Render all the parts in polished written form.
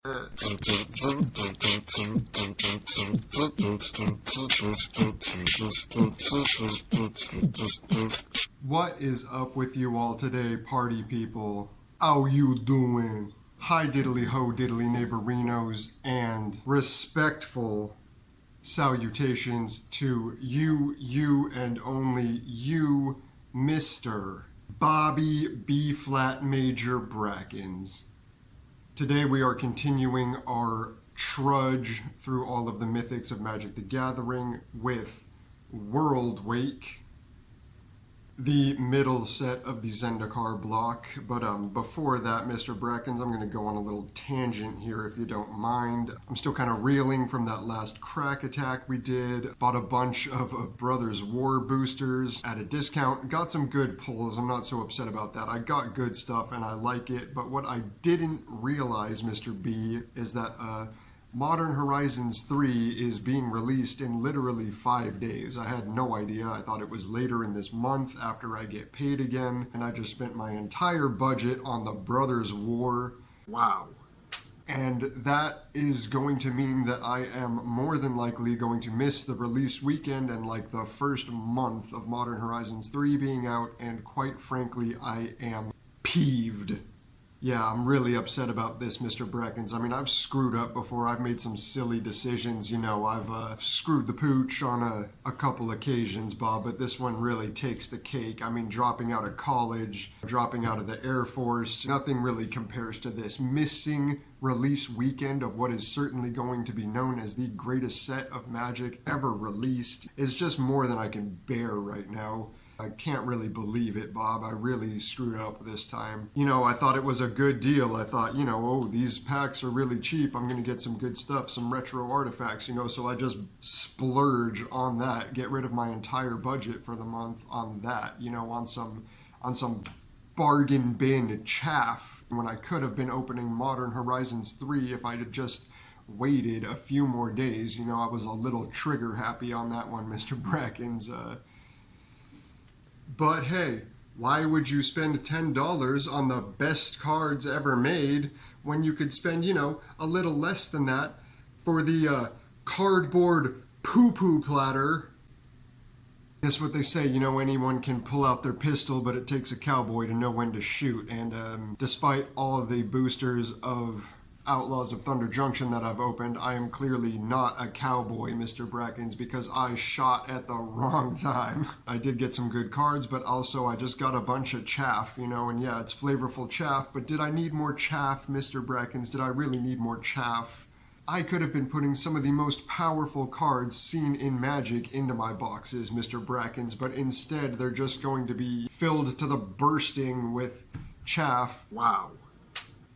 What is up with you all today, party people? How you doing? Hi diddly ho diddly neighborinos, and respectful salutations to you and only you, Mr. Bobby B flat major Brackens. Today we are continuing our trudge through all of the Mythics of Magic the Gathering with Worldwake, the middle set of the Zendikar block. But before that, Mr. Brackens, I'm going to go on a little tangent here if you don't mind. I'm still kind of reeling from that last crack attack we did. Bought a bunch of Brothers War boosters at a discount. Got some good pulls. I'm not so upset about that. I got good stuff and I like it. But what I didn't realize, Mr. B, is that Modern Horizons 3 is being released in literally 5 days. I had no idea. I thought it was later in this month after I get paid again, and I just spent my entire budget on the Brothers War. Wow. And that is going to mean that I am more than likely going to miss the release weekend and like the first month of Modern Horizons 3 being out, and quite frankly, I am peeved. Yeah, I'm really upset about this, Mr. Brackens. I mean, I've screwed up before. I've made some silly decisions. You know, I've screwed the pooch on a couple occasions, Bob, but this one really takes the cake. I mean, dropping out of college, dropping out of the Air Force, nothing really compares to this. Missing release weekend of what is certainly going to be known as the greatest set of Magic ever released is just more than I can bear right now. I can't really believe it, Bob. I really screwed up this time. You know, I thought it was a good deal. I thought, you know, oh, these packs are really cheap. I'm going to get some good stuff, some retro artifacts, you know, so I just splurge on that, get rid of my entire budget for the month on that, you know, on some bargain bin chaff when I could have been opening Modern Horizons 3 if I had just waited a few more days. You know, I was a little trigger happy on that one, Mr. Brackens. But hey, why would you spend $10 on the best cards ever made when you could spend, you know, a little less than that for the cardboard poo-poo platter? That's what they say, you know, anyone can pull out their pistol, but it takes a cowboy to know when to shoot. And despite all the boosters of Outlaws of Thunder Junction that I've opened, I am clearly not a cowboy, Mr. Brackens, because I shot at the wrong time. I did get some good cards, but also I just got a bunch of chaff, you know, and yeah, it's flavorful chaff, but did I need more chaff, Mr. Brackens? Did I really need more chaff? I could have been putting some of the most powerful cards seen in Magic into my boxes, Mr. Brackens, but instead they're just going to be filled to the bursting with chaff. Wow.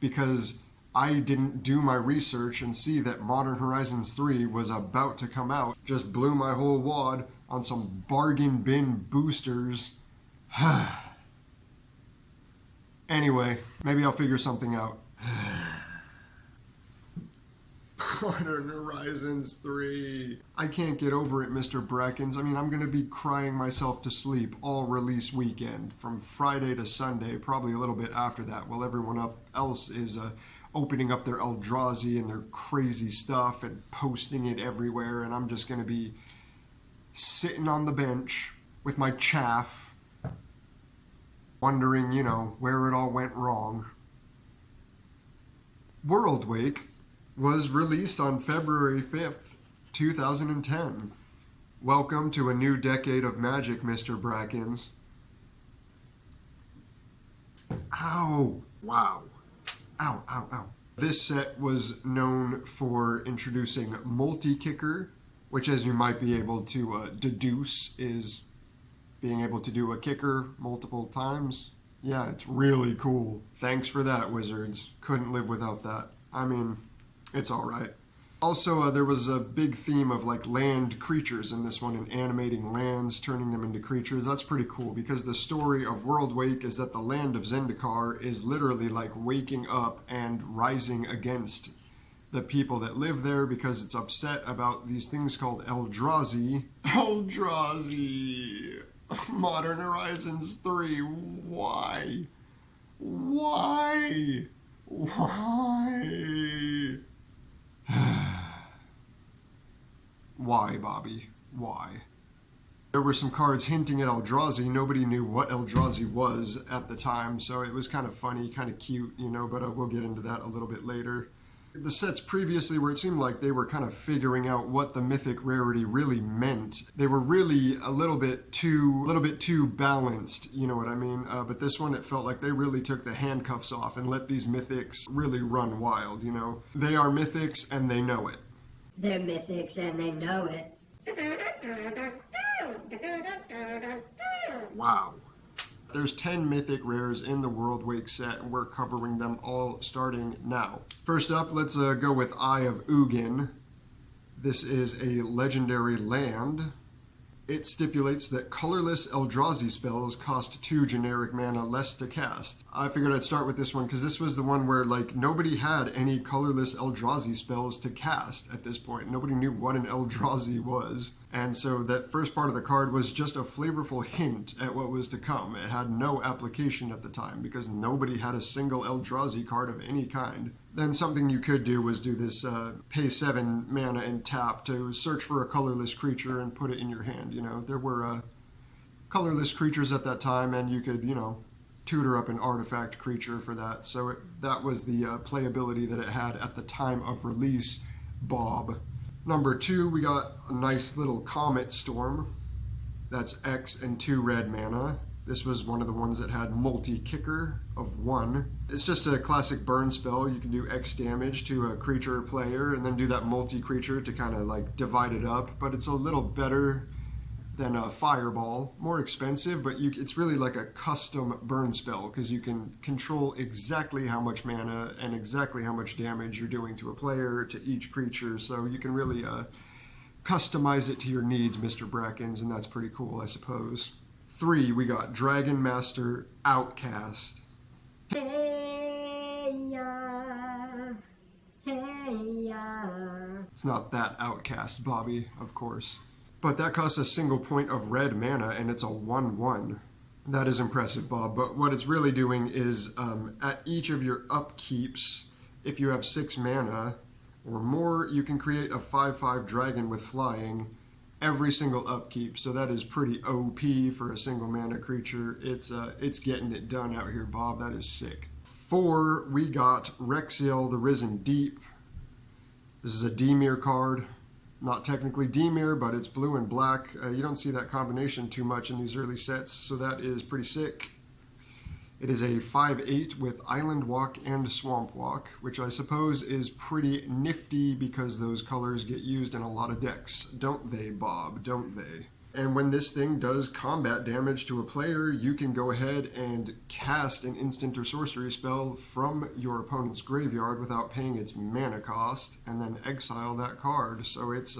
Because I didn't do my research and see that Modern Horizons 3 was about to come out. Just blew my whole wad on some bargain bin boosters. Anyway, maybe I'll figure something out. Modern Horizons 3. I can't get over it, Mr. Brackens. I mean, I'm going to be crying myself to sleep all release weekend, from Friday to Sunday, probably a little bit after that, while everyone else is opening up their Eldrazi and their crazy stuff and posting it everywhere, and I'm just going to be sitting on the bench with my chaff, wondering, you know, where it all went wrong. Worldwake was released on February 5th, 2010. Welcome to a new decade of Magic, Mr. Brackens. Ow! Wow. Ow, ow, ow. This set was known for introducing multi-kicker, which, as you might be able to deduce, is being able to do a kicker multiple times. Yeah, it's really cool. Thanks for that, Wizards. Couldn't live without that. I mean, it's alright. Also, there was a big theme of like land creatures in this one, and animating lands, turning them into creatures. That's pretty cool, because the story of Worldwake is that the land of Zendikar is literally like waking up and rising against the people that live there because it's upset about these things called Eldrazi. Eldrazi! Modern Horizons 3, why? Why? Why? Why, Bobby? Why? There were some cards hinting at Eldrazi. Nobody knew what Eldrazi was at the time, so it was kind of funny, kind of cute, you know, but we'll get into that a little bit later. The sets previously where it seemed like they were kind of figuring out what the mythic rarity really meant. They were really a little bit too balanced, you know what I mean? But this one, it felt like they really took the handcuffs off and let these mythics really run wild, you know? They are mythics and they know it. They're mythics and they know it. Wow. There's 10 mythic rares in the Worldwake set, and we're covering them all starting now. First up, let's go with Eye of Ugin. This is a legendary land. It stipulates that colorless Eldrazi spells cost 2 generic mana less to cast. I figured I'd start with this one because this was the one where like nobody had any colorless Eldrazi spells to cast at this point. Nobody knew what an Eldrazi was. And so that first part of the card was just a flavorful hint at what was to come. It had no application at the time because nobody had a single Eldrazi card of any kind. Then something you could do was do this pay 7 mana and tap to search for a colorless creature and put it in your hand. You know, there were colorless creatures at that time, and you could, you know, tutor up an artifact creature for that. So that was the playability that it had at the time of release, Bob. Number 2, we got a nice little Comet Storm. That's X and 2 red mana. This was one of the ones that had multi-kicker of 1. It's just a classic burn spell. You can do X damage to a creature or player and then do that multi-creature to kind of like divide it up. But it's a little better than a Fireball. More expensive, but it's really like a custom burn spell because you can control exactly how much mana and exactly how much damage you're doing to a player, to each creature. So you can really customize it to your needs, Mr. Brackens, and that's pretty cool, I suppose. 3, we got Dragon Master Outcast. Hey ya, hey ya. It's not that Outcast, Bobby, of course. But that costs a single point of red mana, and it's a 1/1. That is impressive, Bob. But what it's really doing is at each of your upkeeps, if you have 6 mana or more, you can create a 5/5 dragon with flying every single upkeep. So that is pretty OP for a single mana creature. It's getting it done out here, Bob. That is sick. 4, we got Rexiel the Risen Deep. This is a Dimir card. Not technically Dimir, but it's blue and black. You don't see that combination too much in these early sets, so that is pretty sick. It is a 5/8 with Island Walk and Swamp Walk, which I suppose is pretty nifty because those colors get used in a lot of decks. Don't they, Bob? Don't they? And when this thing does combat damage to a player, you can go ahead and cast an instant or sorcery spell from your opponent's graveyard without paying its mana cost, and then exile that card. So it's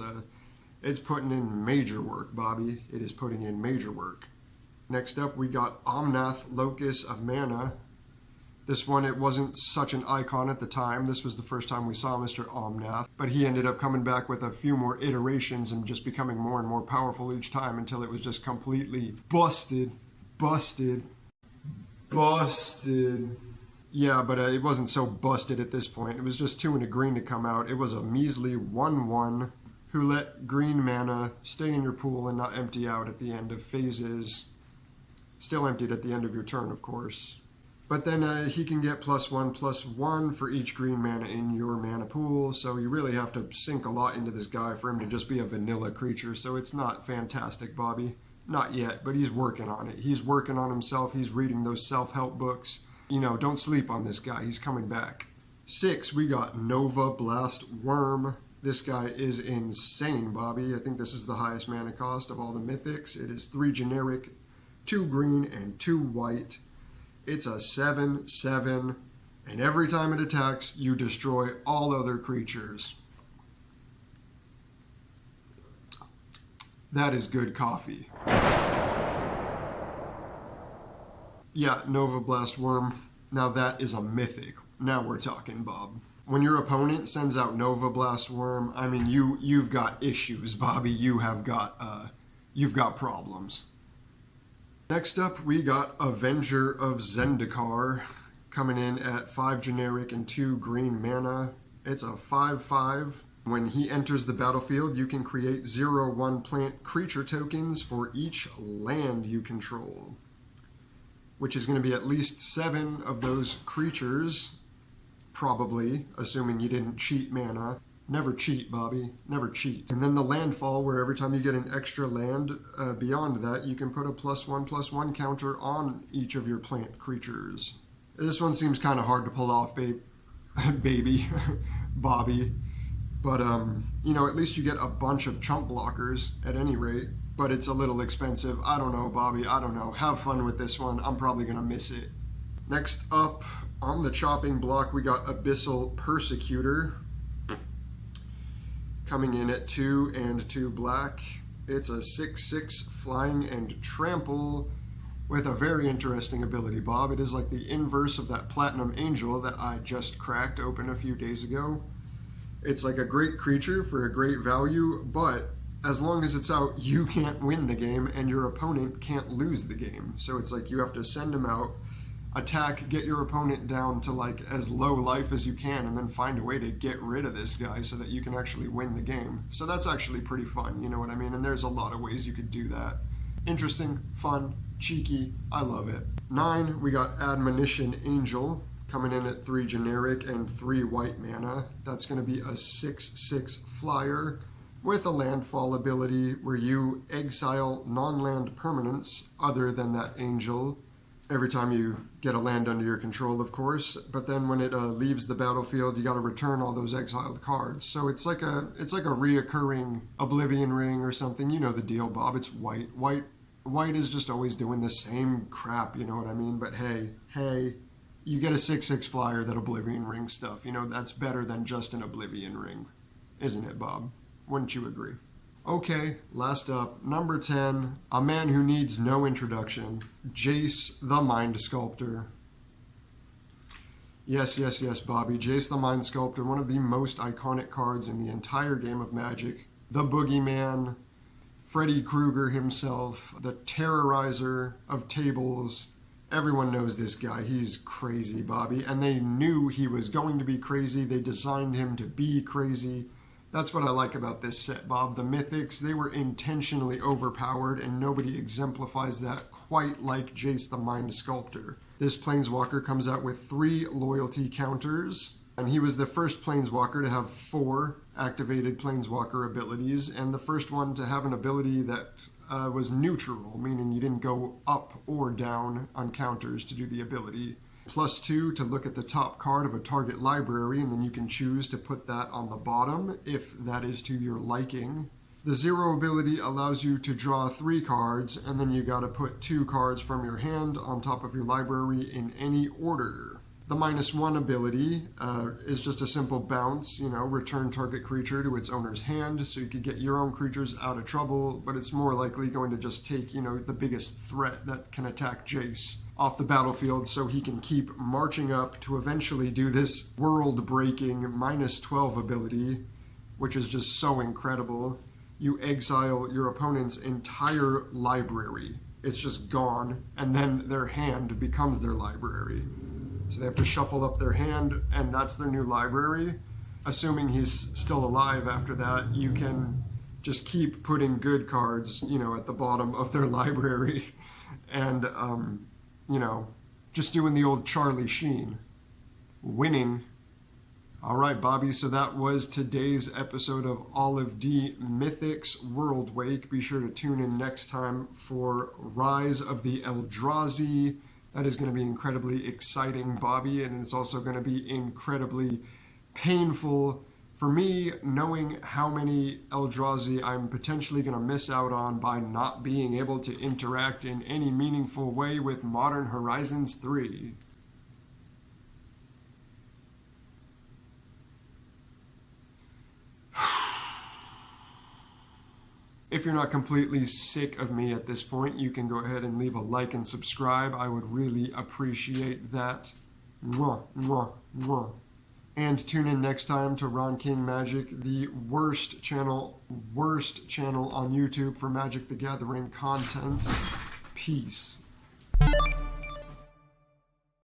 putting in major work, Bobby. It is putting in major work. Next up, we got Omnath, Locus of Mana. This one, it wasn't such an icon at the time. This was the first time we saw Mr. Omnath, but he ended up coming back with a few more iterations and just becoming more and more powerful each time until it was just completely busted. Yeah, but it wasn't so busted at this point. It was just 2 and a green to come out. It was a measly 1/1 who let green mana stay in your pool and not empty out at the end of phases. Still emptied at the end of your turn, of course. But then he can get +1/+1 for each green mana in your mana pool, so you really have to sink a lot into this guy for him to just be a vanilla creature, so it's not fantastic, Bobby. Not yet, but he's working on it. He's working on himself. He's reading those self-help books. You know, don't sleep on this guy. He's coming back. 6, we got Nova Blast Worm. This guy is insane, Bobby. I think this is the highest mana cost of all the mythics. It is 3 generic, 2 green, and 2 white. It's a 7/7, and every time it attacks, you destroy all other creatures. That is good coffee. Yeah, Nova Blast Worm. Now that is a mythic. Now we're talking, Bob. When your opponent sends out Nova Blast Worm, I mean, you've got issues, Bobby. You've got problems. Next up, we got Avenger of Zendikar. coming in at 5 generic and 2 green mana. It's a 5/5. When he enters the battlefield, you can create 0/1 plant creature tokens for each land you control, which is going to be at least 7 of those creatures, probably, assuming you didn't cheat mana. Never cheat, Bobby. Never cheat. And then the landfall, where every time you get an extra land beyond that, you can put a +1/+1 counter on each of your plant creatures. This one seems kind of hard to pull off, baby, Bobby. But, at least you get a bunch of chump blockers at any rate. But it's a little expensive. I don't know, Bobby. I don't know. Have fun with this one. I'm probably going to miss it. Next up on the chopping block, we got Abyssal Persecutor. Coming in at 2 and 2 black. It's a 6/6 flying and trample with a very interesting ability, Bob. It is like the inverse of that Platinum Angel that I just cracked open a few days ago. It's like a great creature for a great value, but as long as it's out, you can't win the game and your opponent can't lose the game. So it's like you have to send him out, attack, get your opponent down to like as low life as you can, and then find a way to get rid of this guy so that you can actually win the game. So that's actually pretty fun, you know what I mean? And there's a lot of ways you could do that. Interesting, fun, cheeky, I love it. 9, we got Admonition Angel, coming in at 3 generic and 3 white mana. That's going to be a 6/6 flyer with a landfall ability where you exile non-land permanents other than that angel every time you get a land under your control, of course. But then when it leaves the battlefield, you got to return all those exiled cards. So it's like a reoccurring Oblivion Ring or something. You know the deal, Bob. It's white. White is just always doing the same crap. You know what I mean? But hey, you get a 6/6 flyer that Oblivion Ring stuff. You know that's better than just an Oblivion Ring, isn't it, Bob? Wouldn't you agree? Okay, last up, number 10, a man who needs no introduction, Jace the Mind Sculptor. Yes, Bobby, Jace the Mind Sculptor, one of the most iconic cards in the entire game of Magic. The Boogeyman, Freddy Krueger himself, the terrorizer of tables. Everyone knows this guy. He's crazy, Bobby, and they knew he was going to be crazy. They designed him to be crazy. That's what I like about this set, Bob. The Mythics, they were intentionally overpowered, and nobody exemplifies that quite like Jace the Mind Sculptor. This Planeswalker comes out with 3 loyalty counters, and he was the first Planeswalker to have 4 activated Planeswalker abilities, and the first one to have an ability that was neutral, meaning you didn't go up or down on counters to do the ability. +2 to look at the top card of a target library, and then you can choose to put that on the bottom if that is to your liking. The 0 ability allows you to draw 3 cards, and then you gotta put 2 cards from your hand on top of your library in any order. The -1 ability is just a simple bounce, return target creature to its owner's hand, so you could get your own creatures out of trouble, but it's more likely going to just take, the biggest threat that can attack Jace off the battlefield so he can keep marching up to eventually do this world-breaking -12 ability, which is just so incredible. You exile your opponent's entire library. It's just gone, and then their hand becomes their library. So they have to shuffle up their hand, and that's their new library. Assuming he's still alive after that, you can just keep putting good cards, at the bottom of their library. And, just doing the old Charlie Sheen. Winning. All right, Bobby, so that was today's episode of Olive D Mythics Worldwake. Be sure to tune in next time for Rise of the Eldrazi. That is going to be incredibly exciting, Bobby, and it's also going to be incredibly painful for me knowing how many Eldrazi I'm potentially going to miss out on by not being able to interact in any meaningful way with Modern Horizons 3. If you're not completely sick of me at this point, you can go ahead and leave a like and subscribe. I would really appreciate that. Mwah, mwah, mwah. And tune in next time to Ron King Magic, the worst channel on YouTube for Magic the Gathering content. Peace.